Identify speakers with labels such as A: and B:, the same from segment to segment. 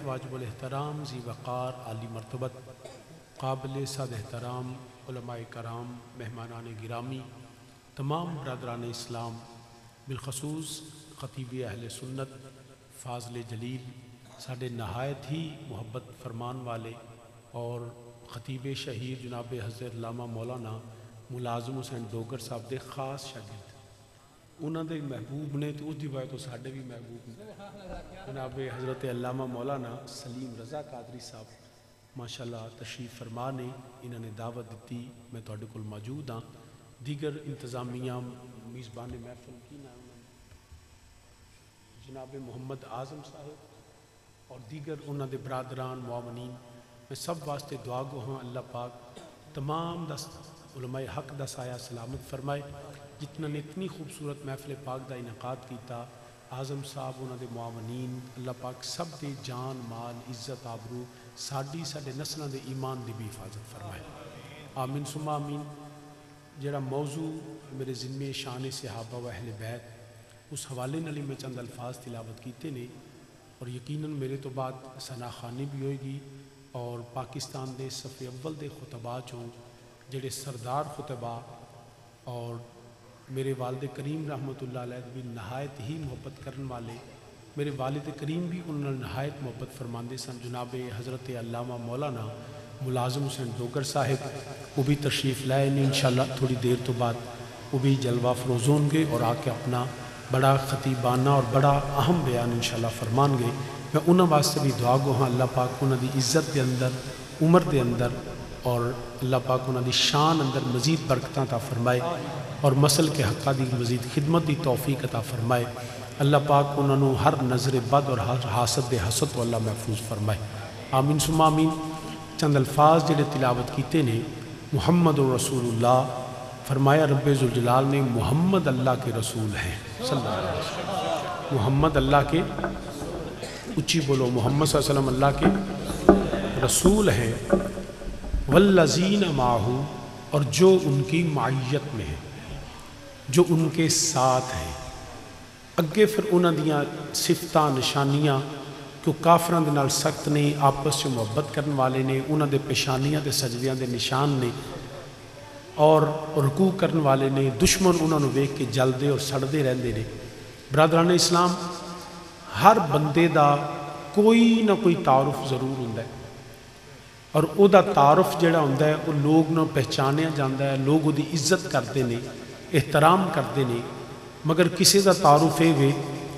A: واجب الاحترام ذی وقار عالی مرتبت قابل صد احترام علماء کرام مہمانان گرامی تمام برادران اسلام بالخصوص خطیب اہل سنت فاضل جلیل ساڈے نہایت ہی محبت فرمان والے اور خطیب شہیر جناب حضرت علامہ مولانا ملازم حسین ڈوگر صاحب دے خاص شاگرد انہوں دے محبوب نے تو اس دی وجہ تو ساڈے بھی محبوب نے جناب حضرت علامہ مولانا سلیم رضا قادری صاحب ماشاءاللہ تشریف فرما نے انہوں نے دعوت دیتی میں تواڈے کول موجود ہاں دیگر انتظامیہ میزبان محفل کی نام جناب محمد اعظم صاحب اور دیگر انہوں دے برادران معاونین میں سب واسطے دعا گو ہاں اللہ پاک تمام علماء حق دا سایہ سلامت فرمائے جتنا نے اتنی خوبصورت محفل پاک دا انعقاد کیتا اعظم صاحب انہوں دے معاونین اللہ پاک سب دے جان مال عزت آبرو ساڈے نسلوں دے ایمان دی بھی حفاظت فرمائے آمین ثم آمین جڑا موضوع میرے ذمے شان صحابہ و اہل بیت اس حوالے نالی میں چند الفاظ تلاوت کیتے نے اور یقیناً میرے تو بعد ثنا خوانی بھی ہوئے گی اور پاکستان دے صف اول دے خطباء چوں جڑے سردار خطباء اور میرے والد کریم رحمۃ اللہ علیہ بھی نہایت ہی محبت کرن والے میرے والد کریم بھی انہوں نے نہایت محبت فرماندے سن جناب حضرت علامہ مولانا ملازم حسین ڈوگر صاحب وہ بھی تشریف لائے نے انشاءاللہ تھوڑی دیر تو بعد وہ بھی جلوہ فروز ہوں گے اور آ کے اپنا بڑا خطیبانہ اور بڑا اہم بیان انشاءاللہ فرمان گے میں انہوں واسطے بھی دعا گو ہاں اللہ پاک انہوں دی عزت دے اندر عمر دے اندر اور اللہ پاک انہوں دی شان اندر مزید برکتاں عطا فرمائے اور مسل کے حقہ دی مزید خدمت دی توفیق عطا فرمائے اللہ پاک انہوں ہر نظر بد اور ہر حاسد دے حسد کو اللہ محفوظ فرمائے آمین ثم آمین چند الفاظ جڑے تلاوت کیتے نے محمد رسول اللہ فرمایا رب ذوالجلال نے محمد اللہ کے رسول ہیں صلی اللہ علیہ وسلم محمد اللہ کے اچھی بولو محمد صلی اللہ علیہ وسلم اللہ کے رسول ہیں والذین معہ اور جو ان کی معیت میں ہیں جو ان کے ساتھ ہیں اگے پھر انہاں دیاں صفتاں نشانیاں کہ کافراں دے نال سخت نے آپس سے محبت کرن والے نے انہاں دے پیشانیاں دے سجدیاں دے نشان نے اور رکوع کرن والے نے دشمن انہاں نوں ویکھ کے جلدے اور سڑدے رہندے نے برادران اسلام ہر بندے دا کوئی نہ کوئی تعارف ضرور ہوندا ہے اور او دا تعارف جڑا ہوندا ہے وہ لوگ نوں پہچانیا جاندا ہے لوگ او دی عزت کردے نے احترام کردے نے مگر کسی دا تعارف اے وے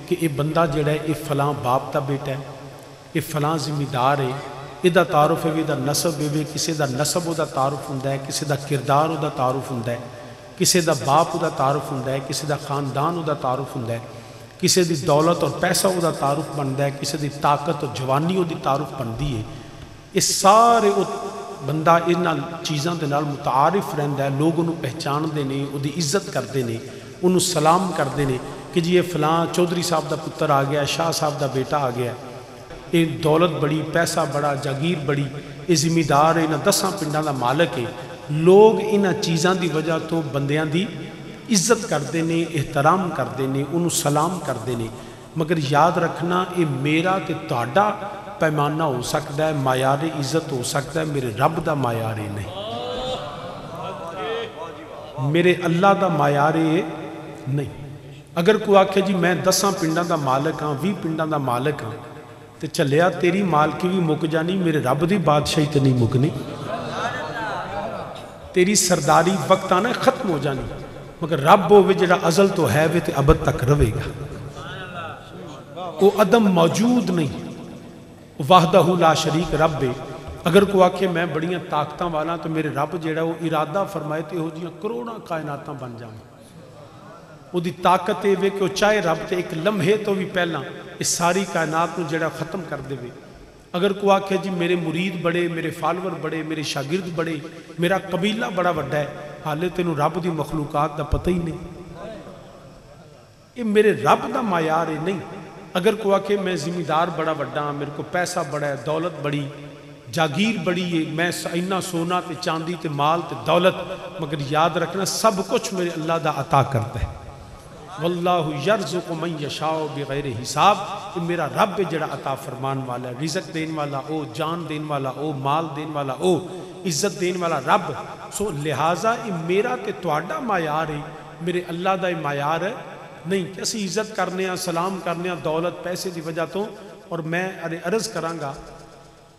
A: کہ یہ بندہ جڑا ہے یہ فلاں باپ دا بیٹا ہے یہ فلاں ذمہ دار ہے یہ دا تعارف ہے دا نسب ہے کسی دا نسب او دا تعارف ہوندا ہے کسی دا کردار او دا تعارف ہوندا ہے کسی دا باپ او دا تعارف ہوندا ہے کسی دا خاندان او دا تعارف ہوندا ہے کسی دی دولت اور پیسہ او دا تعارف بندا ہے کسی دی طاقت اور جوانی او دی تعارف بندی ہے یہ سارے بندہ ان چیزاں دے نال متعارف رہندا ہے لوگ انہوں پہچان دے نے او دی عزت کردے نے انہوں سلام کردے نے کہ جی یہ فلاں چودھری صاحب دا پتر آ گیا شاہ صاحب دا بیٹا آ گیا یہ دولت بڑی پیسہ بڑا جاگیر بڑی یہ ذمہ دار ہے انہاں 10 پنڈاں دا مالک ہے لوگ انہاں چیزاں دی وجہ تو بندیاں دی عزت کردے نے احترام کردے نے انہوں سلام کردے نے مگر یاد رکھنا یہ میرا تے تہاڈا پیمانہ ہو سکتا ہے معیار عزت ہو سکتا ہے میرے رب دا معیار نہیں میرے اللہ دا معیار نہیں اگر کوئی آکھے جی میں 10 پنڈاں دا مالک ہاں 20 پنڈاں دا مالک ہاں تے چلیا تیری مالکی بھی مک جانی میرے رب دی بادشاہی تے نہیں مکنی تیری سرداری وقت آنا ختم ہو جانی مگر رب ہوئے جڑا ازل تو ہے وہ تے ابد تک روے گا وہ عدم موجود نہیں وحدہ لا شریک رب ہے اگر کوئی آکھے میں بڑیاں طاقتاں والا تو میرے رب جڑا وہ ارادہ فرمائے تے ہو جیاں کروڑاں کائناتاں بن جاؤں وہ دی طاقت ہے کہ وہ چاہے رب تے ایک لمحے تو بھی پہلا اس ساری کائنات کو جڑا ختم کر دے وے اگر کوئی آکھے جی میرے مرید بڑے میرے فالور بڑے میرے شاگرد بڑے میرا قبیلہ بڑا وڈا ہے حالے تینوں رب دی مخلوقات دا پتہ ہی نہیں یہ میرے رب دا معیار ہے نہیں اگر کوئی آکھے میں ذمہ دار بڑا وڈا ہاں میرے کو پیسہ بڑا ہے دولت بڑی جاگیر بڑی ہے میں اینا سونا تے چاندی تے مال تے دولت مگر یاد رکھنا سب کچھ میرے اللہ دا عطا کرتا ہے واللہ یرزق من یشاء بغیر حساب، کہ میرا رب جڑا عطا فرمان والا ہے، رزق دین والا او، جان دین والا او، مال دین والا او، عزت دین والا رب. سو لہٰذا یہ میرا تے تہاڈا معیار ہے، میرے اللہ دا معیار ہے نہیں کہ اسی عزت کرنے ہیں، سلام کرنے ہیں دولت پیسے دی وجہ تو. اور میں عرض کرانگا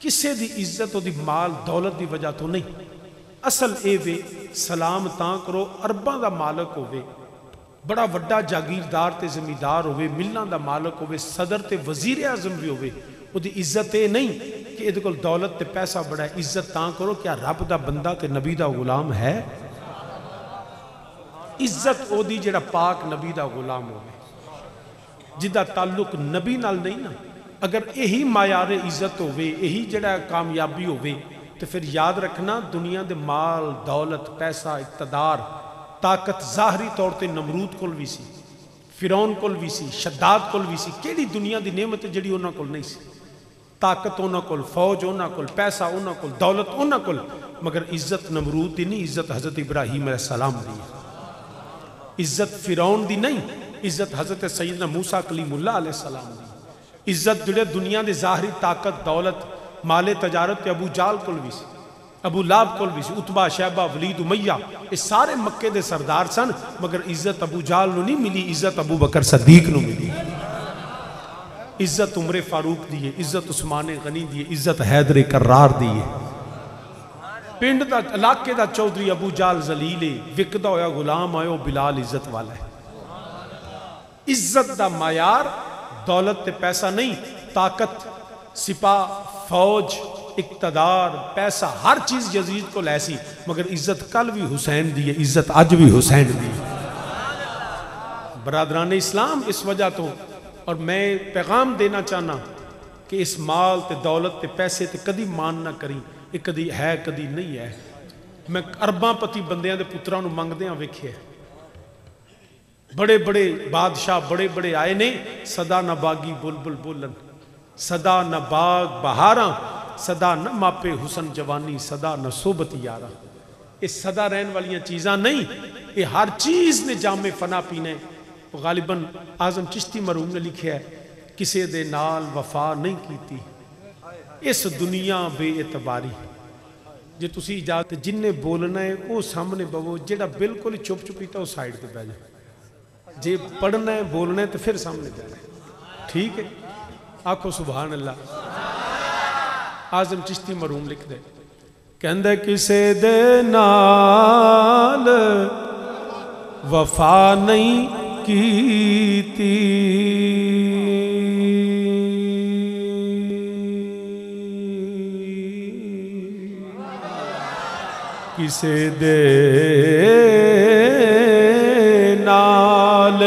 A: کسے دی عزت و دی مال دولت دی وجہ تو نہیں. اصل اے وے سلام تاں کرو ارباں دا مالک ہوئے، بڑا وڈا جاگیردار تے زمیندار ہوئے، ملنا دا مالک ہوئے، صدر تے وزیر اعظم بھی ہوئے، وہ دی عزت اے نہیں کہ ادھے کول دولت تے پیسہ بڑا ہے. عزت تاں کرو کیا رب دا بندہ تے نبی دا غلام ہے. عزت او دی جڑا پاک نبی دا غلام ہوئے، جدہ تعلق نبی نال نہیں نا. اگر یہی معیار عزت ہوئے، یہی جڑا کامیابی ہوئے، تو پھر یاد رکھنا دنیا دے مال دولت پیسہ اقتدار طاقت ظاہری طور تے نمرود کول بھی سی، فرعون کول بھی سی، شداد کول بھی سی. کیڑی دنیا دی نعمت جڑی انہاں کول نہیں سی. طاقت انہاں کول، فوج انہاں کول، پیسہ انہاں کول، دولت انہاں کول، مگر عزت نمرود دی نہیں، عزت حضرت ابراہیم علیہ السلام دی. عزت فرعون دی نہیں، عزت حضرت سیدنا موسیٰ کلیم اللہ علیہ السلام دی. عزت جڑے دنیا دے ظاہری طاقت دولت مال تجارت ابو جال کول بھی سی، ابو لہب کول بھی سی، عتبہ شیبہ ولید امیہ، یہ سارے مکے دے سردار سن، مگر عزت ابو جال نو نہیں ملی، عزت ابو بکر صدیق نو ملی. عزت عمر فاروق دیئے، عزت عثمان غنی دیئے، عزت حیدر کرار دیئے. پنڈ دا علاقے دا چودھری ابو جال ذلیلے وکدا ہویا غلام آئے بلال عزت والا ہے. عزت دا معیار دولت تے پیسہ نہیں، طاقت سپاہ فوج اقتدار پیسہ ہر چیز یزید کو لیسی، مگر عزت کل بھی حسین دی ہے، عزت آج بھی حسین دی ہے. برادران اسلام اس وجہ تو، اور میں پیغام دینا چاہنا کہ اس مال تے دولت تے پیسے تے کدی مان نہ کریں، یہ کدی ہے کدی نہیں ہے. میں ارباں پتی بندیاں دے پتران منگدیاں ویکھے، بڑے بڑے بادشاہ بڑے بڑے آئے نے، صدا نہ باغی بلبل بولن، صدا نہ باغ بہاراں، صدا نہ ماپے حسن جوانی، صدا نہ صحبت یاراں. یہ صدا رہن والیاں چیزاں نہیں، یہ ہر چیز نے جام فنا پینے. غالباً اعظم چشتی مرحوم نے لکھا ہے کسے دے نال وفا نہیں کیتی اس دنیا بے اعتباری. جے تسی اجازت جن نے بولنا ہے وہ سامنے بہو، جیڑا بالکل چپ چپیتا وہ سائیڈ تے بیٹھ جائے. جے پڑھنا ہے بولنا ہے تو پھر سامنے جانا ہے. ٹھیک ہے، آکھو سبحان اللہ. اعظم چشتی مرحوم لکھ دے کہندے کسے دے نال وفا نہیں کیتی کسے دے نال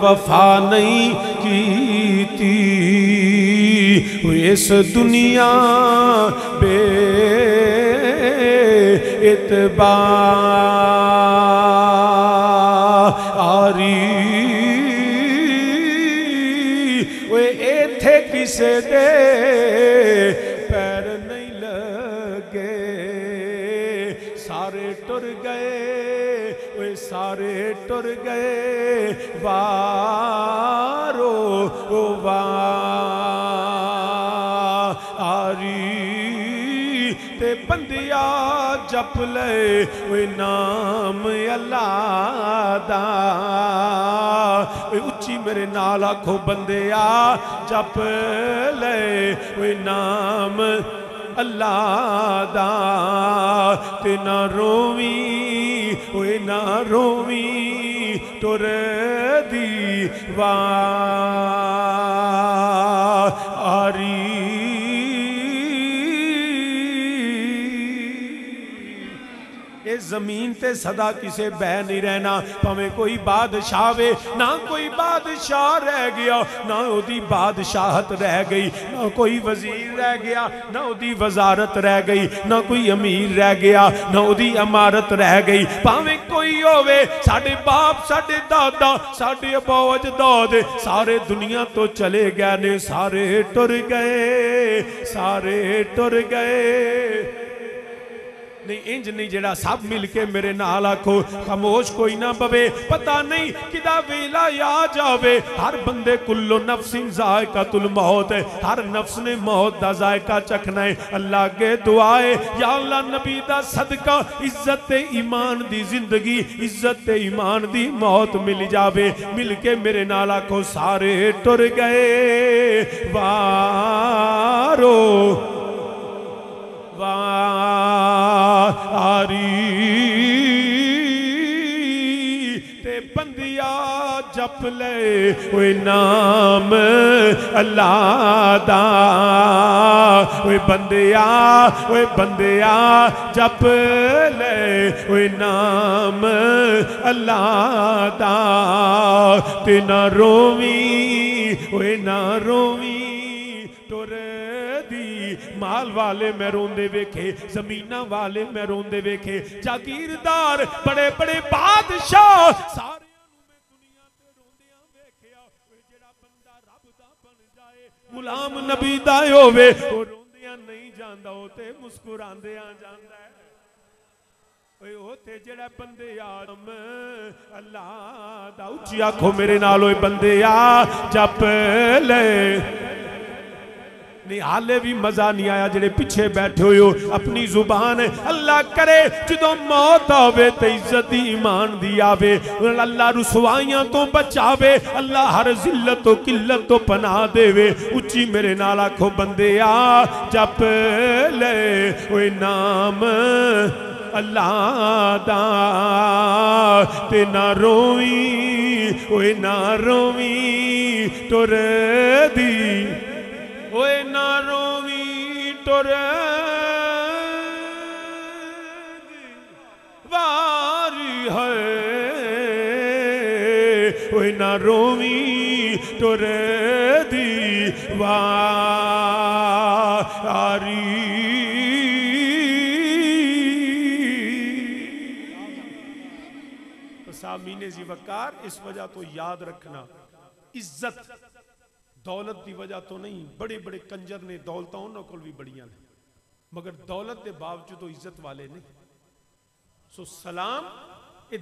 A: وفا نہیں کیتی اس دنیا بے اعتباری ایتھے کسے دے پیر نہیں لگے سارے ٹر گئے سارے ٹر گئے وارو واری تے بندیا جپ لے نام اللہ دا اچھی میرے نال آکھو بندیا جپ لے نام اللہ دا تے نہ روویں ٹر دیواری زمین تے صدا کسے بہ نہیں رہنا پاویں کوئی بادشاہ وے نہ کوئی بادشاہ رہ گیا نہ او دی بادشاہت رہ گئی نہ کوئی وزیر رہ گیا نہ او دی وزارت رہ گئی نہ کوئی امیر رہ گیا نہ او دی امارت رہ گئی پاویں کوئی ہووے ساڈے باپ ساڈے دادا ساڈے ابا اجداد سارے دنیا تو چلے گئے نے سارے ٹر گئے نہیں انج نہیں جڑا سب مل کے میرے نال آکھو خاموش کوئی نہ بوے پتہ نہیں کدا ویلا یا جاوے ہر بندے کلو نفس ذائقۃ الموت ہے ہر نفس نے موت دا ذائقہ چکھنا ہے اللہ کے دعائے یا اللہ نبی دا صدقہ عزت ایمان دی زندگی عزت ایمان دی موت مل جاوے مل کے میرے نال آکھو سارے ٹر گئے وارو واری تے بندیا جپ لے اوے نام اللہ دا اوے بندیا جپ لے اوے نام اللہ دا تے نہ روویں اوے نہ روویں ٹر مال والے میں روندے ویکھے زمینہ والے میں روندے ویکھے جاگیردار بڑے بڑے بادشاہ سارے میں دنیا تے روندیاں ویکھیا جڑا بندہ رب دا بن جائے غلام نبی دا ہووے او روندیاں نہیں جاندا او تے مسکراندیاں جاندا ہے او تے جڑا بندے آدم اللہ دا اچھی آکھو میرے نال اوے بندے آ جپ لے نہیں حالے بھی مزہ نہیں آیا جڑے پیچھے بیٹھے ہوئے ہو اپنی زبان اللہ کرے جدوں موت آوے تے عزت ایمان دی آوے اللہ رسوائیاں تو بچاوے اللہ ہر ذلت تو قلت تو پناہ دے وے اچھی میرے نال آکھو بندے آ جپ لے اوے نام اللہ دا تے نہ روویں اوے نہ روویں ٹر دی اوے نہ روویں ٹر واری ہے اوے نہ روویں ٹر دی واری سامعین ذی وقار اس وجہ تو یاد رکھنا عزت دولت دی وجہ تو نہیں بڑے بڑے کنجر نے دولتاں انہوں کو بھی بڑیاں نے مگر دولت دے باوجود تو عزت والے نہیں سو سلام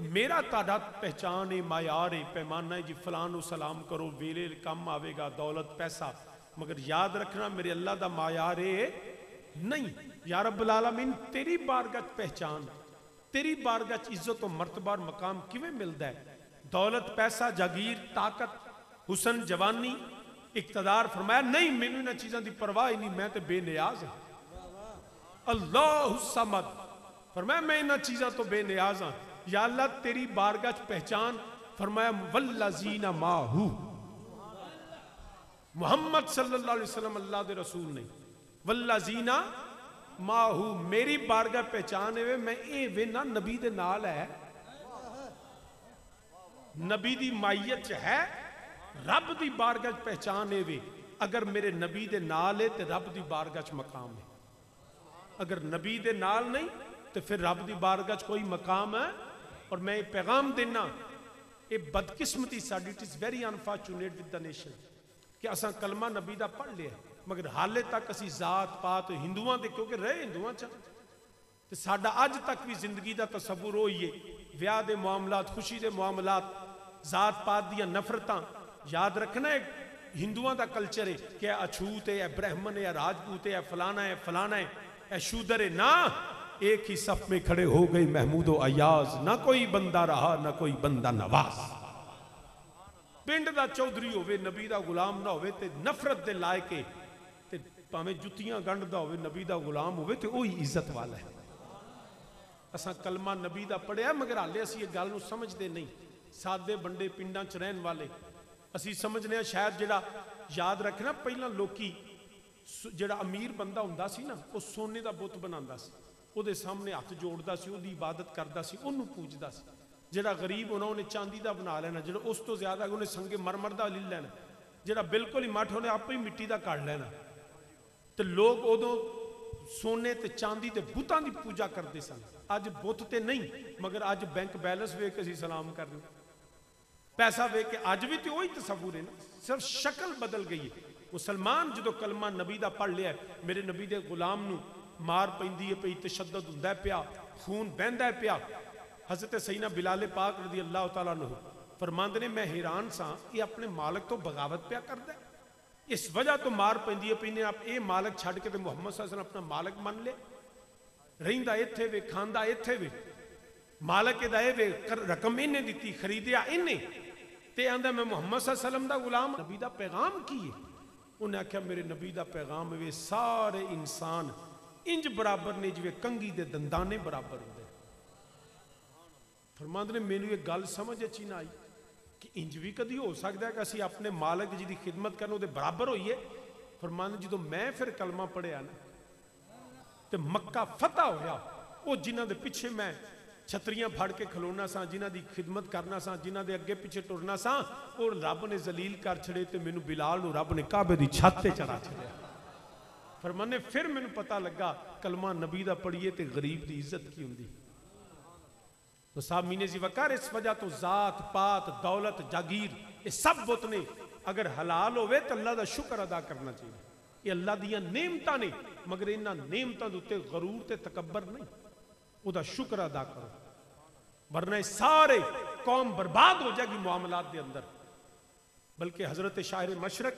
A: میرا تعداد پہچان ہے معیار ہے پیمانہ ہے جی فلانو سلام کرو ویلے کم آوے گا دولت پیسہ مگر یاد رکھنا میرے اللہ دا معیار ہے نہیں یا رب العالمین تیری بارگاہ پہچان تیری بارگاہ عزت و مرتبہ اور مقام کیویں ملدا ہے دولت پیسہ جاگیر طاقت حسن جوانی اقتدار فرمایا نہیں مینوں انہاں چیزاں دی پرواہ ہی نہیں میں تے بے نیاز ہوں اللہ الصمد فرمایا میں انہاں چیزاں تو بے نیاز ہوں یا اللہ تیری بارگاہ پہچان فرمایا والذین ماہو محمد صلی اللہ علیہ وسلم اللہ دے رسول نے والذین ماہو میری بارگاہ پہچان ہے میں اے وینا نبی دے نال ہے نبی دی مائیت ہے رب دی بارگاہ پہچان ہے وے اگر میرے نبی دے نال ہے تے رب دی بارگاہ مقام ہے اگر نبی دے نال نہیں تو پھر رب دی بارگاہ کوئی مقام ہے اور میں پیغام دینا اے بدقسمتی ساڈی it is very unfortunate with the nation کہ اساں کلمہ نبی دا پڑھ لیا مگر حالے تک اسی ذات پات ہندوؤں دے کیونکہ رہے ہندوؤں چاہ تے ساڈا اج تک بھی زندگی دا تصور ہوئی ہے ویاہ دے معاملات خوشی دے معاملات ذات پات دیاں نفرتاں یاد رکھنا ہے ہندوؤں دا کلچر ہے کہ اچھوت ہے برہمن ہے راجپوت ہے فلانا ہے فلانا ہے اے شودر ہے نا ایک ہی صف میں کھڑے ہو گئی محمود و ایاز نہ کوئی بندہ رہا نہ کوئی بندہ نواز پنڈ دا چودھری ہوئے نبی دا غلام نہ ہوئے تے نفرت دے لائے کے تے پاہمیں جتیاں گنڈ دا ہوئے نبی دا غلام ہوئے تے وہی عزت والا ہے اساں کلمہ نبی دا پڑھے ہیں مگر حالے اسی یہ گل نو سمجھ دے نہیں سادے بندے پنڈاں چ رہن والے اسی سمجھنے ہیں شاید جڑا یاد رکھنا پہلا لوکی جڑا امیر بندہ ہوندا سی نا وہ سونے دا بت بناندا سی او دے سامنے ہاتھ جوڑدا سی او دی عبادت کردا سی اونوں پوجدا سی جڑا غریب انہوں نے چاندی دا بنا لینا جڑا اس تو زیادہ انہیں سنگ مرمر دا لے لینا جڑا بالکل ہی مٹ ہونے آپ ہی مٹی دا کاٹ لینا تو لوگ ادو سونے تے چاندی تے بتاں دی پوجا کرتے سن اج بت تے نہیں مگر اج بینک بیلنس ویکھ کے سلام کرنے پیسہ ویکھ کے اج بھی تو وہی تصور ہے نا صرف شکل بدل گئی ہے مسلمان جدو کلمہ نبی دا پڑھ لیا ہے میرے نبی دے غلام نو مار پیندی ہے پئی، تشدد ہوندا ہے پیا، خون بہندا ہے پیا۔ حضرت سیدنا بلال پاک رضی اللہ تعالیٰ عنہ فرماندے نے میں حیران سا یہ اپنے مالک تو بغاوت پیا کردا ہے، اس وجہ تو مار پیندی ہے پئی نے آپ اے مالک چھڈ کے تے محمد صلی اللہ علیہ وسلم اپنا مالک من لے، رہندا ایتھے وے کھاندا ایتھے وے، مالک دا اے وے رقم انہیں دتی، خریدیا انہیں تے آندا میں محمد صلی اللہ علیہ وسلم دا غلام۔ نبی دا پیغام کی ہے؟ انہیں آکھیا میرے نبی دا پیغام وے سارے انسان انج برابر نے جویں کنگھی دے دندانے برابر ہوندے۔ فرماندے نے مینوں یہ گل سمجھ اچھی نہ آئی کہ انج بھی کدی ہو سکتا ہے کہ اسی اپنے مالک جی دی خدمت کرنے دے برابر ہوئیے۔ فرماندے جدوں میں پھر کلمہ پڑھیا نا تے مکہ فتح ہویا، وہ جنہ دے پیچھے میں چھتریاں پھڑ کے کھلونا سا، جنہ دی خدمت کرنا سا، جنہ دے اگے پیچھے ٹرنا سا، اور رب نے ذلیل کر چھڑے تے مینوں بلال نو رب نے کعبے دی چھت تے چڑھا چھڑیا۔ فرمانے پھر مینوں پتہ لگا کلمہ نبی دا پڑھیے تے غریب دی عزت کی ہوندی۔ تو سامعین ذی وقار اس وجہ تو ذات پات دولت جاگیر یہ سب بت نے، اگر حلال ہوئے تو اللہ دا شکر ادا کرنا چاہیے، یہ اللہ دیاں نعمتاں نے، مگر انہاں نعمتاں دے اوتے غرور تے تکبر نہیں، او دا شکر ادا کرو، ورنہ سارے قوم برباد ہو جائے گی معاملات دے اندر۔ بلکہ حضرت شاعر مشرق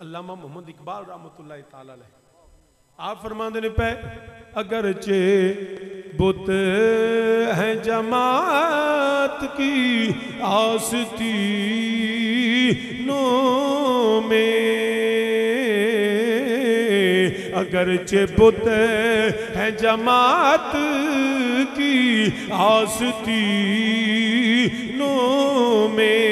A: علامہ محمد اقبال رحمۃ اللہ تعالی علیہ آپ فرماندے نے پہ اگرچہ بت ہیں جماعت کی آستینوں میں، اگرچہ بت ہیں جماعت کی آستینوں میں،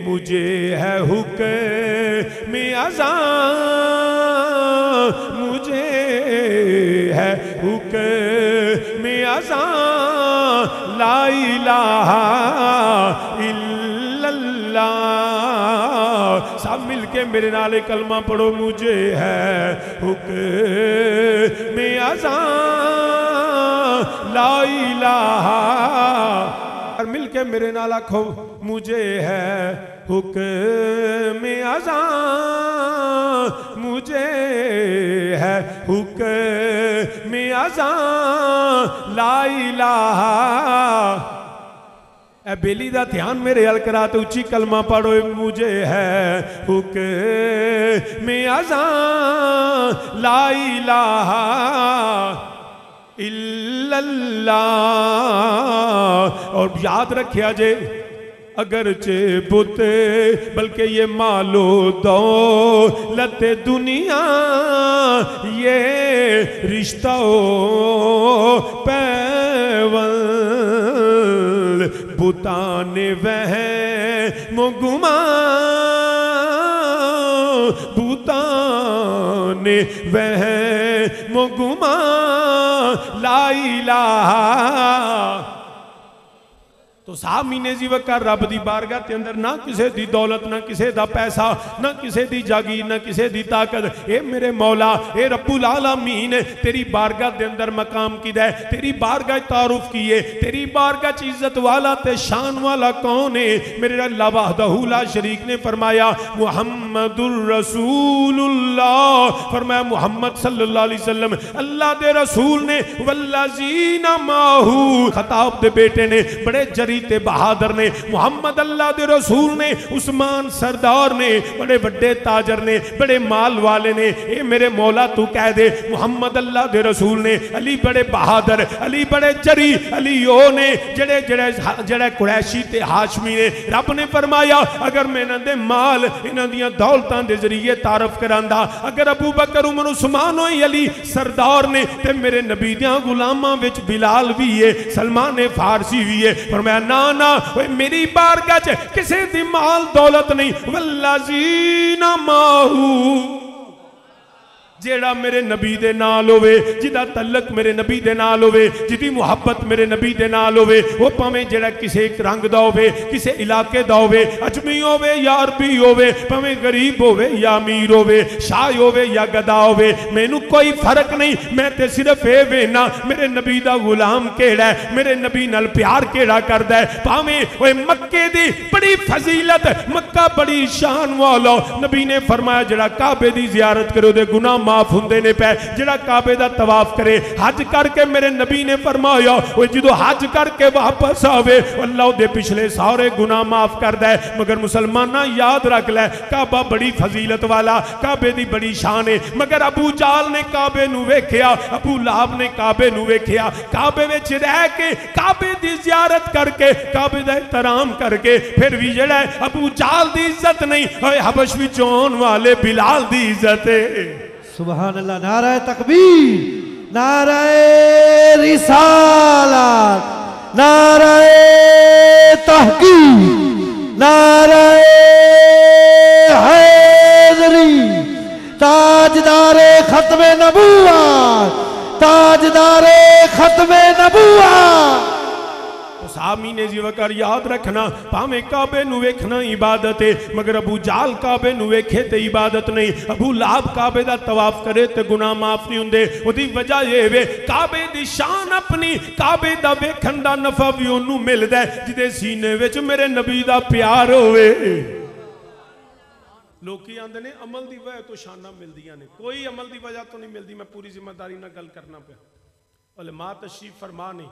A: مجھے ہے حکم اذان، مجھے ہے حکم اذان، لا الہ الا اللہ۔ سب مل کے میرے نال کلمہ پڑھو، مجھے ہے حکم اذان، لا الہ، اور مل کے میرے نال آکھو مجھے ہے حکم اذان، مجھے ہے حکم اذان، لا الہ۔ اے بیلی دا دھیان میرے حل کراتے اچھی کلمہ پڑھو، مجھے ہے حکم اذان، لا الہ الا اللہ۔ اور یاد رکھیا جے اگرچہ بت بلکہ یہ مال و دولت دنیا، یہ رشتہ و پیوند بتان وہم و گمان، بتان وہم و گمان، لا الہ۔ تو سامعین ذی وقار رب دی بارگاہ تے اندر نہ کسے دی دولت، نہ کسے دا پیسہ، نہ کسے دی جاگیر، نہ کسے دی طاقت، اے میرے مولا، اے رب العالمین، تیری بارگاہ دے اندر مقام کی دے، تیری بارگاہ تعارف کیے، تیری بارگاہ چی عزت والا تے شان والا کون ہے؟ میرے اللہ وحدہ لا شریک نے فرمایا محمد الرسول اللہ، فرمایا محمد صلی اللہ علیہ وسلم اللہ دے رسول نے، والذین ماہو، خطاب دے بیٹے نے، بڑے جری تے بہادر نے، محمد اللہ دے رسول نے، عثمان سردار نے، بڑے بڑے تاجر نے، بڑے مال والے نے، اے میرے مولا تو کہہ دے محمد اللہ دے رسول نے، علی بڑے بہادر، علی بڑے جری، علی او نے جڑے قریشی تے ہاشمی نے۔ رب نے فرمایا اگر میں انہاں دے مال انہاں دیاں دولتاں دے ذریعے تعارف کراندا، اگر ابو بکر عمر عثمان ہوئی علی سردار نے، تے میرے نبی دیاں غلاماں وچ بلال بھی ہے، سلمان فارسی بھی ہے، فرمایا نا میری بارگاہ چ کسے دی مال دولت نہیں، والذین ماہو، جیڑا میرے نبی دے نال ہوئے، جدا تعلق میرے نبی دے نال ہوئے، جدی محبت میرے نبی دے نال ہوئے، وہ پاویں جیڑا کسے ایک رنگ دا ہوئے، کسے علاقے دا ہوئے، اجمی ہوئے یا عربی ہوئے، پاویں غریب ہوئے یا امیر ہوئے، شاہ ہوئے یا گدا ہوئے، مینوں کوئی فرق نہیں، میں تے صرف اے وینا میرے نبی دا غلام کیڑا ہے، میرے نبی نال پیار کیڑا کردا ہے۔ پاویں اوے مکے دی بڑی فضیلت، مکہ بڑی شان والا، نبی نے فرمایا جڑا کعبے دی زیارت کرو دے گناہ معاف ہوندے نے پے جڑا کعبے دا طواف کرے حج کر کے میرے نبی نے فرمایا وہ جدو حج کر کے واپس آوے اللہ دے پچھلے سارے گناہ معاف کر دے مگر مسلمانہ یاد رکھ لے کعبہ بڑی فضیلت والا کعبے دی بڑی شان ہے مگر ابو جال نے کعبے نو ویکھیا ابو لہب نے کعبے نو ویکھیا کعبے وچ رہ کے کعبے دی زیارت کر کے کعبے دا احترام کر کے پھر بھی جڑا ابو جال دی عزت نہیں ہوئے حبش وچوں آن والے بلال دی عزت ہے
B: سبحان اللہ نعرہ تکبیر نعرہ رسالت نعرہ تحقیق نعرہ حیدری تاجدار ختم نبوت تاجدار ختم نبوت
A: آمین جی وکر یاد رکھنا پاہمیں کعبے نو ویکھنا عبادت ہے مگر ابو جال کعبے نو ویکھے تے عبادت نہیں ابو لہب کعبے دا طواف کرے تے گناہ معاف نہیں ہوندے وہ دی وجہ یہ ہے کعبے دی شان اپنی کعبے دا ویکھن دا نفع بھی انہوں مل دے جدے سینے وچ میرے نبی دا پیار ہوئے لوکی آندے نے عمل دی وجہ تو شانہ مل دیا نے کوئی عمل دی وجہ تو نہیں مل دی میں پوری ذمہ داری نہ گل کرنا پہ علماء تشریف فرمانے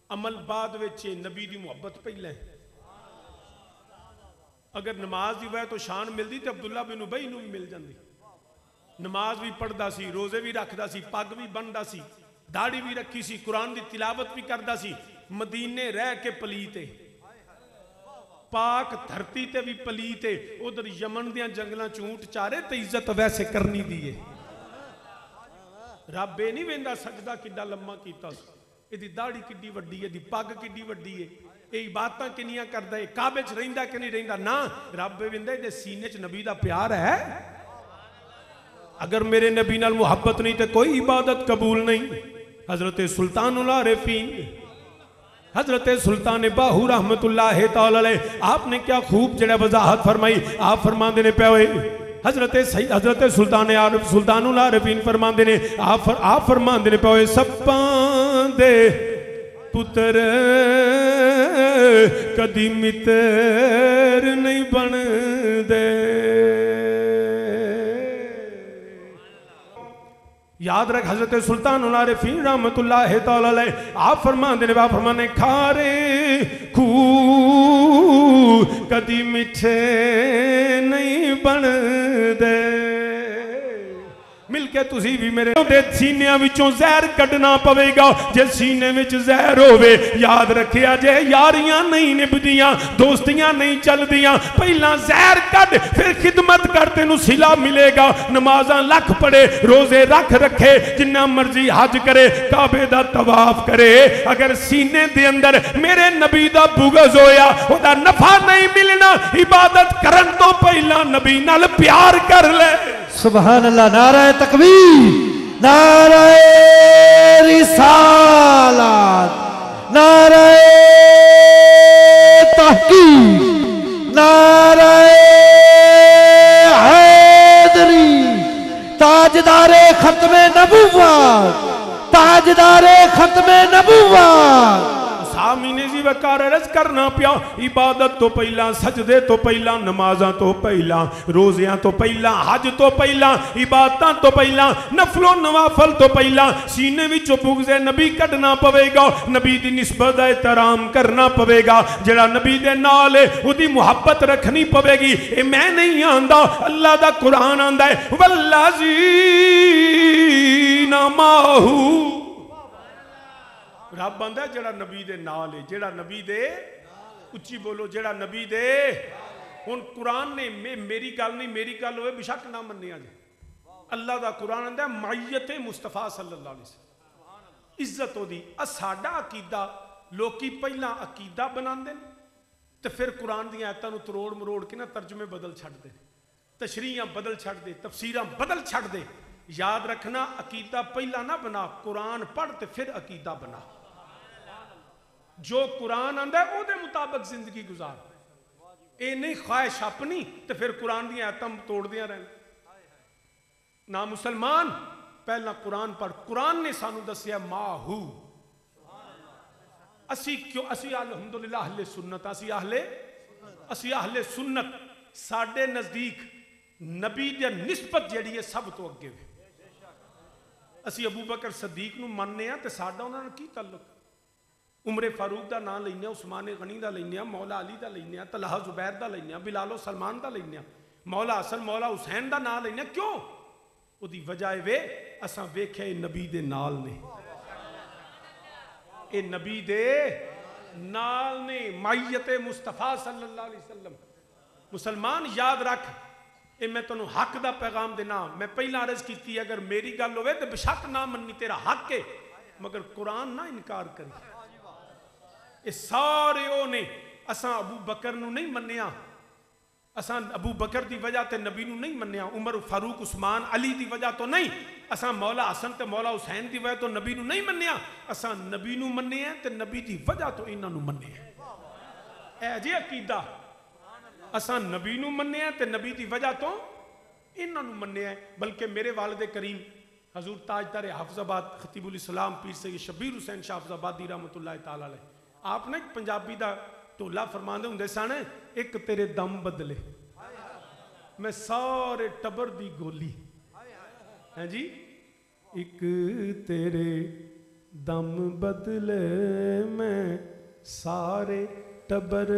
A: عمل بعد وچے نبی دی محبت پہلے اگر نماز دی وجہ تو شان مل دی تو عبداللہ بن ابی نو بھی مل جاندی نماز بھی پڑھدا سی روزے بھی رکھدا سی پگ بھی بندا سی داڑھی بھی رکھی سی قرآن دی تلاوت بھی کردا سی مدینے رہ کے پلیتے پاک دھرتی تے بھی پلیتے ادھر یمن دیاں جنگلاں چونٹ چارے تے عزت ویسے کرنی دیئے رب بے نہیں ویندہ سجدہ کڈا لمحہ کیتا سی یہ داڑھی کڈی وڈی ہے دی پگ کڈی وڈی ہے یہ عبادتاں کنیاں کردا ہے کعبے چ رہندا کہ نہیں رہندا نا رب ویندا ہے سینے چ نبی دا پیار ہے اگر میرے نبی نال محبت نہیں تے کوئی عبادت قبول نہیں حضرت سلطان العارفین حضرت سلطان باہو رحمت اللہ تعالی علیہ آپ نے کیا خوب جڑا وضاحت فرمائی آپ فرماندے نے پے ہوئے حضرت سلطان العارفین فرماندے نے آپ فرماندے نے پے ہوئے سپاں دے پتر کدی متر نہیں بن دے یاد رکھ حضرت سلطان العارفین رحمت اللہ تعالی علیہ آپ فرمانے کھارے کھو کدی مٹھے نہیں بن دے مل کے تسی بھی میرے سینیاں وچوں زہر کڈنا پوے گا جے سینے وچ زہر ہوئے یاد رکھیا جے یاریاں نہیں نبدیاں دوستیاں نہیں چل دیاں پہلا زہر کڈ پھر خدمت کرتے نو صلہ ملے گا نمازاں لکھ پڑے روزے رکھ رکھے جنہ مرضی حج کرے کعبے دا طواف کرے اگر سینے دے اندر میرے نبی دا بغض ہویا او دا نفع نہیں ملنا عبادت کرن تو پہلا نبی نال پیار کر لے
B: سبحان اللہ نعرہ تکبیر نعرہ رسالت نعرہ تحقیق نعرہ حیدری تاجدار ختم نبوت تاجدار ختم نبوت
A: آمین جی وکار عرض کرنا پیا عبادت تو پہلا سجدے تو پہلا نمازاں تو پہلا روزیاں تو پہلا حج تو پہلا عبادتاں تو پہلا نفل و نوافل تو پہلا سینے وچوں بغض نبی کڈنا پوے گا نبی دی نسبت احترام کرنا پوے گا جڑا نبی دے نال ہے او دی محبت رکھنی پوے گی اے میں نہیں آندا اللہ دا قرآن آندا ہے والذین ماہو رب آندا ہے جڑا نبی دے نال ہے جڑا نبی دے اچھی بولو جڑا نبی دے ہن قرآن نے میری گل نہیں میری گل ہوئے بشک نہ منیا جائے اللہ دا قرآن آندا ہے معیت مصطفیٰ صلی اللہ علیہ وسلم عزت ہو دی ساڈا عقیدہ لوکی پہلا عقیدہ بناندے تے پھر قرآن دی آیتاں نو تروڑ مروڑ کے نا ترجمے بدل چھڑ دے تشریحاں بدل چھڑ دے تفسیراں بدل چھڑ دے یاد رکھنا عقیدہ پہلا نہ بنا قرآن پڑھ تے پھر عقیدہ بنا جو قرآن آندا ہے او دے مطابق زندگی گزار اے نہیں خواہش اپنی تے پھر قرآن دی آیتاں توڑ دیا رہنا نا مسلمان پہلا قرآن پڑھ قرآن نے سانو دسیا ماہو اسی کیوں اسی الحمدللہ اہل سنت اسی اہل سنت ساڈے نزدیک نبی دی نسبت جڑی ہے سب تو اگے ہوئے اسی ابو بکر صدیق نو مننے ہیں تے ساڈا انہاں نال کی تعلق؟ عمر فاروق دا نام لینے، عثمان غنی دا لینے، مولا علی دا لینے، طلحہ زبیر دا لینے، بلال و سلمان دا لینے، مولا حسن مولا حسین دا نام لینے. کیوں؟ او دی وجہ وے اساں ویکھے نبی دے نال نے، اے نبی دے نال نے، مائیت مصطفیٰ صلی اللہ علیہ وسلم. مسلمان یاد رکھ، اے میں تنوں حق دا پیغام دینا. میں پہلا عرض کیتی اگر میری گل ہوئے تو بشک نہ مننی، تیرا حق ہے، مگر قرآن نہ انکار کری. اے سارے او نے اساں ابو بکر نو نہیں منیا، اساں ابو بکر دی وجہ تے نبی نو نہیں منیا، عمر فاروق عثمان علی دی وجہ تو نہیں، اساں مولا حسن تے مولا حسین دی وجہ تو نبی نو نہیں منیا، اساں نبی نو منیا تے نبی دی وجہ تو انہاں نو منیا. اے جی عقیدہ، اساں نبی نو منیا تے نبی دی وجہ تو انہاں نو منیا. بلکہ میرے والد کریم حضور تاجدار حافظ آباد خطیب الاسلام پیر سید شبیر حسین شاہ حافظ آبادی رحمۃ اللہ تعالی علیہ، آپ نے پنجابی دا ٹولا فرماندے ہوندے سن، ایک تیرے دم بدلے میں سارے ٹبر دی گولی. ہیں جی، ایک تیرے دم بدلے میں سارے ٹبر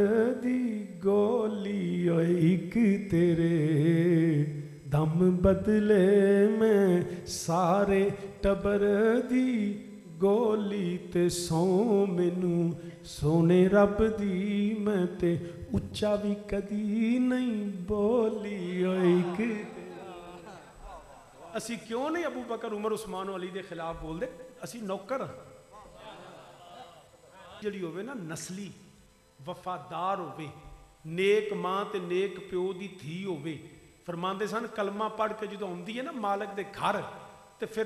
A: دی گولی، ایک تیرے دم بدلے میں سارے ٹبر دی گولی. تے سو مینوں سونے رب دی میں تے اچا بھی کدی نہیں بولی. ایک اسی کیوں نہیں ابو بکر عمر عثمان و علی دے خلاف بول دے؟ اسی نوکر جڑی ہوئے نا نسلی وفادار ہوئے، نیک ماں تے نیک پیو دی تھی ہوئے. فرماندے سن کلمہ پڑھ کے جدوں ہوندی ہے نا مالک دے گھر تے پھر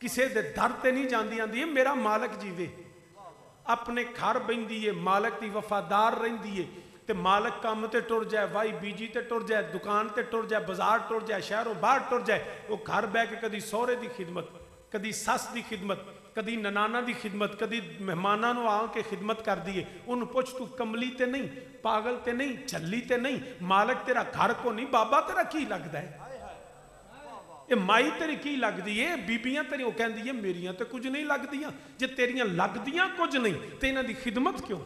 A: کسے دے در تے نہیں جاندی، آندی ہے میرا مالک جیوے. اپنے گھر بہندی ہے، مالک دی وفادار رہندی ہے، تے مالک کام تے ٹر جائے، وائی بیجی تے ٹر جائے، دکان تے ٹر جائے، بازار ٹر جائے، شہروں باہر ٹر جائے، وہ گھر بہ کے کدی سورے دی خدمت، کدی سس دی خدمت، کدی ننانا دی خدمت، کدی مہماناں نو آ کے خدمت کر دیے. انہوں پوچھ تو کملی تے نہیں، پاگل تے نہیں، جھلی تے نہیں، مالک تیرا گھر کو نہیں، بابا تیرا کی لگدا ہے؟ یہ مائی تیری کی لگ دی ہے؟ بیبیاں تیری وہ کہن دی ہے میریاں تے کچھ نہیں لگ دیاں. جے تیریاں لگ دیاں کچھ نہیں تے انہاں دی خدمت کیوں،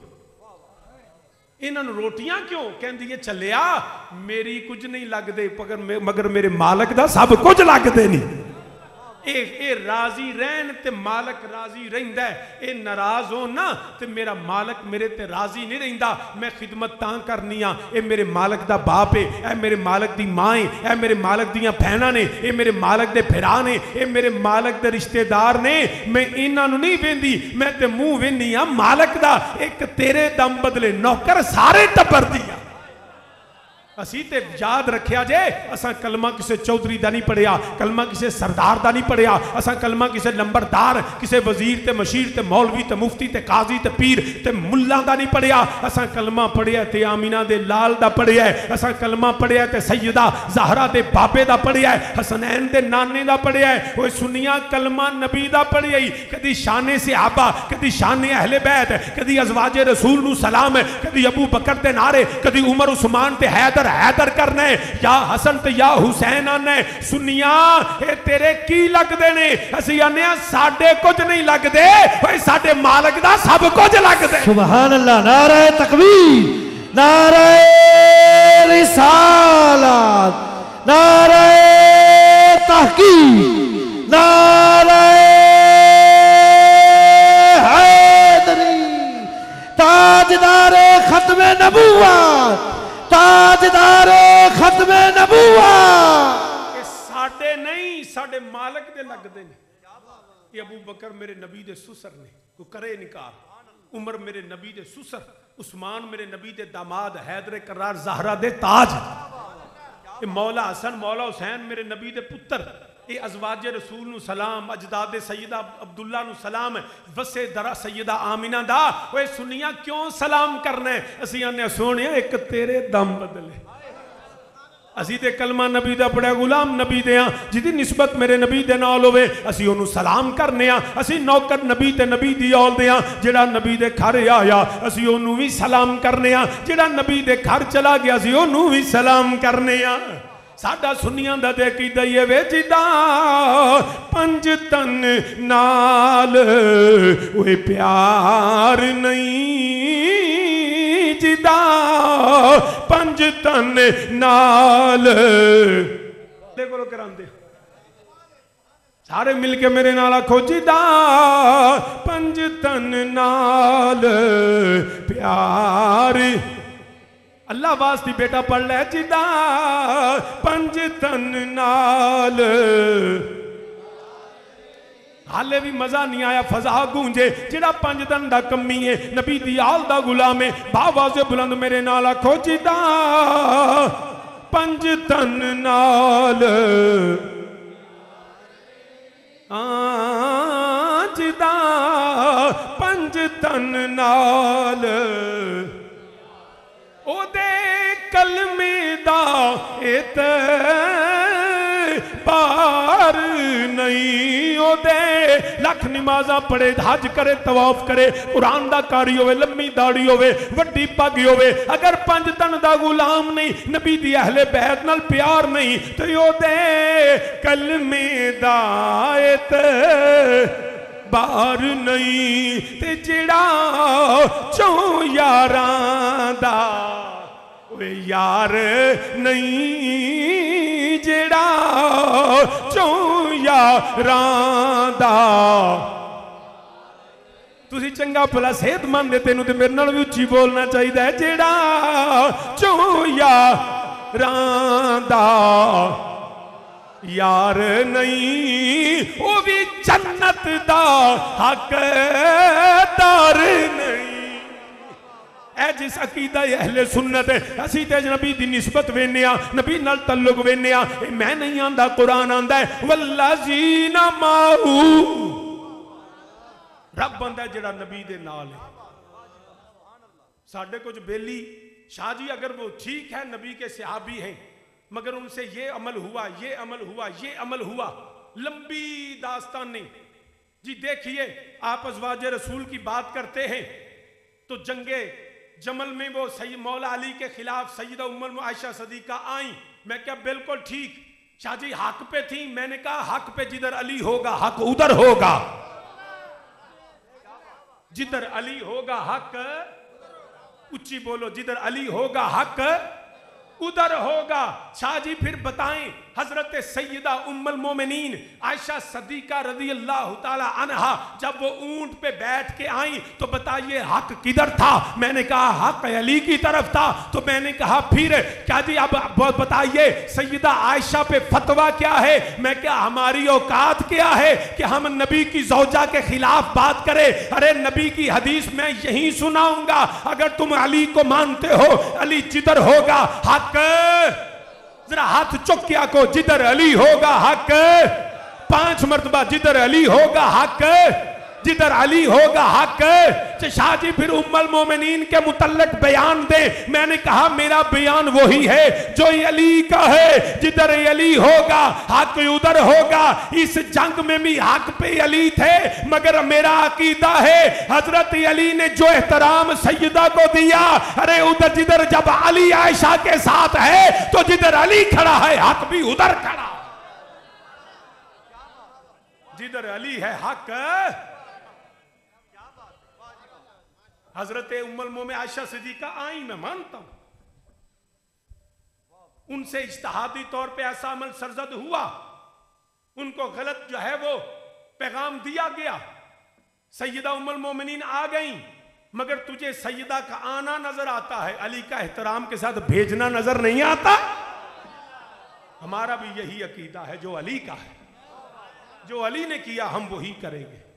A: انہاں نو روٹیاں کیوں؟ کہن دی ہے چلیا میری کچھ نہیں لگ دے مگر میرے مالک دا سب کچھ لگ دے نہیں. اے راضی رہن تے مالک راضی رہندا ہے، اے ناراض ہو نا تے میرا مالک میرے تے راضی نہیں رہندا. میں خدمت تاں کرنی ہاں، اے میرے مالک دا باپ ہے، اے میرے مالک دی ماں ہے، اے میرے مالک دیاں بہناں نے، اے میرے مالک دے بھرا نے، اے میرے مالک دے رشتہ دار نے. میں انہاں نو نہیں ویندی، میں تے منہ وینی ہاں مالک دا. ایک تیرے دم بدلے نوکر سارے ٹبر دیا. اسی تے یاد رکھیا جے اساں کلمہ کسے چودھری دا نہیں پڑھیا، کلمہ کسے سردار دا نہیں پڑھیا، اساں کلمہ کسے لمبردار، کسے وزیر تے مشیر تے مولوی تے مفتی تے قاضی تے پیر تے ملا دا نہیں پڑھیا. اساں کلمہ پڑھیا تے آمینہ دے لال دا پڑھیا ہے، اساں کلمہ پڑھیا تے سیدہ زہرا دے بابے دا پڑھیا ہے، حسنین دے نانے دا پڑھیا ہے. وہ سنیا کلمہ نبی دا پڑھیا ہی، کدی شان صحابہ، کدی شان اہل بیت، کدی ازواج رسول نو سلام، کدی ابو بکر تے نعرے، کدی عمر عثمان تے حیدر کرنے، یا حسن تے یا حسین آنے. سنیا اے تیرے کی لگ دے نے؟ اسی آنے ساڑھے کچھ نہیں لگ دے، وہی ساڑھے مالک دا سب کچھ لگ دے.
B: سبحان اللہ. نعرہ تکبیر، نعرہ رسالت، نعرہ تحقیق، نعرہ حیدری، تاجدار ختم نبوت، تاجدار ختم نبوت.
A: یہ ساڑھے نہیں، ساڑھے مالک دے لگ دے نے. یہ ابو بکر میرے نبی دے سسر نے، کو کرے نکار. عمر میرے نبی دے سسر، عثمان میرے نبی دے داماد، حیدر کرار زہرہ دے تاج. یہ مولا حسن مولا حسین میرے نبی دے پتر. یہ ازواج رسول نو سلام، اجداد سیدہ عبداللہ نو سلام، وسے درہ سیدہ آمینہ دا. وہ سنیا کیوں سلام کرنے؟ اسی آنے سونے ایک تیرے دم بدلے. اسی تے کلمہ نبی دا پڑھے، غلام نبی دے ہاں، جدی نسبت میرے نبی دے نال ہوئے اسی انہوں سلام کرنے ہاں. اسی نوکر نبی تے نبی دی اول دے ہاں، جڑا نبی دے گھر آیا اسی انہوں بھی سلام کرنے ہاں، جڑا نبی دے گھر چلا گیا اسی انہوں بھی سلام کرنے ہاں. ساڈا سنیاں دا تے کی دئیے وے جدا پنج تن نال وہ پیار نہیں جدا پنج تن نال دیکھو لو کرام دے سارے مل کے میرے نال آکھو جدا پنج تن نال پیار اللہ واسطی بیٹا پڑھ لے جدا پنج تن نال حالے بھی مزہ نہیں آیا فضا گونجے جڑا پنج تن دا کمی ہے نبی دی آل دا غلام ہے باواز بلند میرے نال آکھو جدا پنج تن نال جدا پنج تن نال او دے کلمے دا اعتبار نہیں او دے لکھ نمازاں پڑھے حج کرے طواف کرے قرآن دا کاری ہوئے لمبی داڑھی ہوئے وڈی پگ ہوئے اگر پنج تن دا غلام نہیں نبی دی اہل بیت نال پیار نہیں تو او دے کلمے دا اعتبار نہیں تے جڑا چوں یاراں دا وہ یار نہیں جڑا چوں یاراں دا تُسی چنگا پھلا صحت مند دے تینوں تے میرے نال بھی اچھی بولنا چاہیے جڑا چوں یاراں دا یار نہیں وہ بھی جنت دا حق دار نہیں اے جس عقیدہ اہل سنت ہے اسی تے نبی دی نسبت وینیا نبی نال تعلق وینیا میں نہیں آندا قرآن آندا ہے والذین معہو رب بندہ جڑا نبی دے نال ہے ساڑھے کچھ بیلی شاہ جی اگر وہ ٹھیک ہے نبی کے صحابی ہیں مگر ان سے یہ عمل ہوا یہ عمل ہوا یہ عمل ہوا لمبی داستان نہیں جی دیکھیے آپ ازواج رسول کی بات کرتے ہیں تو جنگ جمل میں وہ مولا علی کے خلاف سیدہ ام عائشہ صدیقہ آئیں میں کہا بالکل ٹھیک شاہ جی حق پہ تھیں میں نے کہا حق پہ جدھر علی ہوگا حق ادھر ہوگا جدھر علی ہوگا حق اچھی بولو جدھر علی ہوگا حق ادھر ہوگا شاہ جی پھر بتائیں حضرت سیدہ ام المومنین عائشہ صدیقہ رضی اللہ تعالی عنہ جب وہ اونٹ پہ بیٹھ کے آئیں تو بتائیے حق کدھر تھا میں نے کہا حق علی کی طرف تھا تو میں نے کہا پھر کیا جی اب بتائیے سیدہ عائشہ پہ فتویٰ کیا ہے میں کہا ہماری اوقات کیا ہے کہ ہم نبی کی زوجہ کے خلاف بات کریں ارے نبی کی حدیث میں یہی سناؤں گا اگر تم علی کو مانتے ہو علی جدھر ہوگا حق ذرا ہاتھ چکیا کو جدھر علی ہوگا حق 5 مرتبہ جدھر علی ہوگا حق جدھر علی ہوگا حق شاہ جی پھر ام المومنین کے متعلق بیان دے میں نے کہا میرا بیان وہی ہے جو علی کا ہے جدھر علی ہوگا حق ادھر ہوگا اس جنگ میں بھی حق پہ علی تھے مگر میرا عقیدہ ہے حضرت علی نے جو احترام سیدہ کو دیا ارے ادھر جدھر جب علی عائشہ کے ساتھ ہے تو جدھر علی کھڑا ہے حق بھی ادھر کھڑا جدھر علی ہے حق حضرت ام المومنین عائشہ صدیقہ آئیں میں مانتا ہوں ان سے اجتہادی طور پہ ایسا عمل سرزد ہوا ان کو غلط جو ہے وہ پیغام دیا گیا سیدہ ام المومنین آ گئیں مگر تجھے سیدہ کا آنا نظر آتا ہے علی کا احترام کے ساتھ بھیجنا نظر نہیں آتا ہمارا بھی یہی عقیدہ ہے جو علی کا ہے جو علی نے کیا ہم وہی کریں گے